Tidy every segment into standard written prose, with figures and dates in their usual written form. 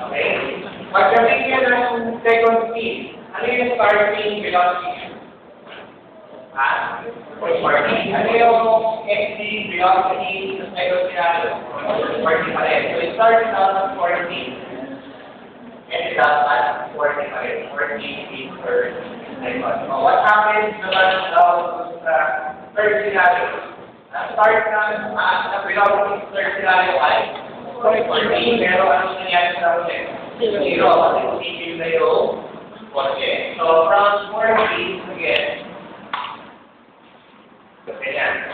Okay? Pagdating niya ng second P, ano yung starting velocity? Ha? Party. Ano yung XD velocity sa second scenario? Party pa rin. So it starts out at 40. And it does at 40 pa rin. 40 feet per second. So what happens naman sa third scenario? Start ng velocity sa third scenario ay 40. Pero ano nangyari sa ulit? 0. Kasi positive na yung 40. So from 40 again. Ayan.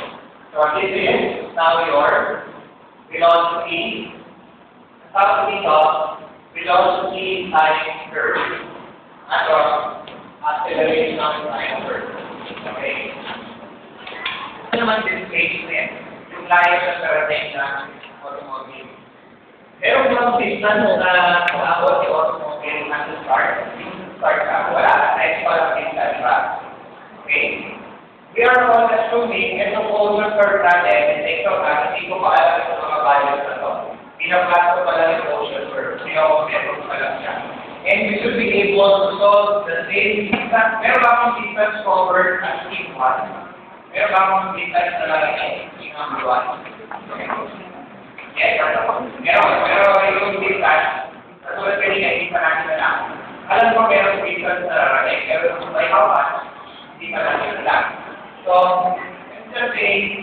So this is now your velocity. Tapos dito, velocity times curve. Ano? Acceleration times curve. Okay? Ano naman displacement? Yung layo sa parating ng automobile. Meron mga distance na abot yung automobile at the start. Start ka. Wala. Next pala distance ba? Okay? We are all assuming itong motion curve natin, ito na, hindi ko pa alam itong mga values na ito. Pinapasok pa lang yung motion curve. Pinapasok pa lang siya. And we should be able to solve the same distance. Meron ba akong distance covered at team 1? Meron ba akong distance na lang team number 1? Yes, meron yung distance. Katulad kanina, hindi pa natin na lang. Alam mo meron distance na lang. Pero by how much, hindi pa natin na lang. So, let's say,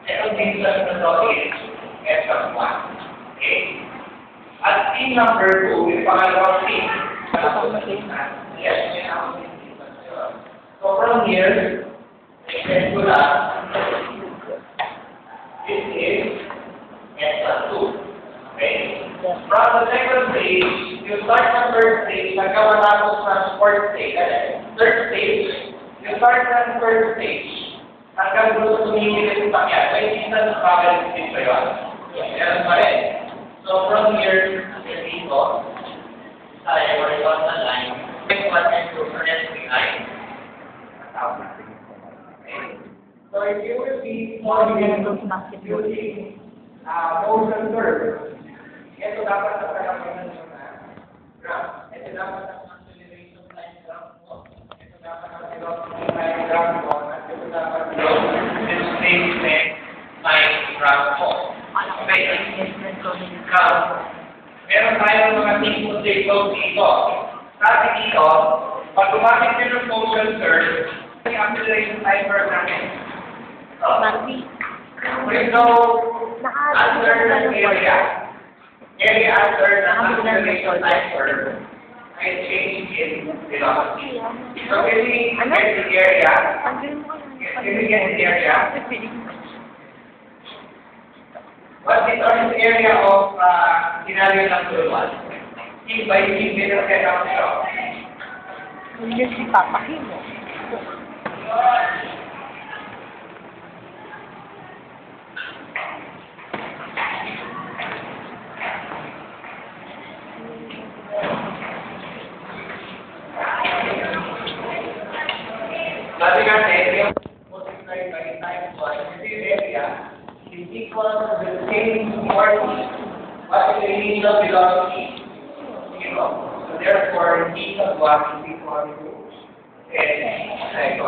itong distance na ito is S1. Okay? At team number 2, yung pangalawang team. Yes, may ako distance. So, from here, extend ko lang, this is S2. Okay? From the second stage, you start ng third stage, nagkawa na ako sa fourth stage. Third stage, you start ng first stage, hanggang gusto tumingin yung sakyan. May distance travel dito yun. Meron pa rin. So from here, dito, sa horizontal line, next one and two, for next line. So if you will be using motion curve, ito dapat sa kalaman ng graph. Ito dapat ang acceleration time graph mo. Ito dapat ang velocity time graph mo. At ito dapat yung displacement time graph mo. Okay. Meron tayong mga things to take note dito. Kasi dito, pag gumamit nyo ng motion curve, yung acceleration time curve natin. With no uncertain area. Area under the acceleration time curve ay change in velocity. So can we get the area? What is the area of scenario number 1? T by T meter set out siya. Hindi si Papa Himo. Sabi natin, yung multiplied by times 1, this area is equal to the same quantity. What is the initial velocity? 0. So therefore, d of 1 is equal to 10 seconds.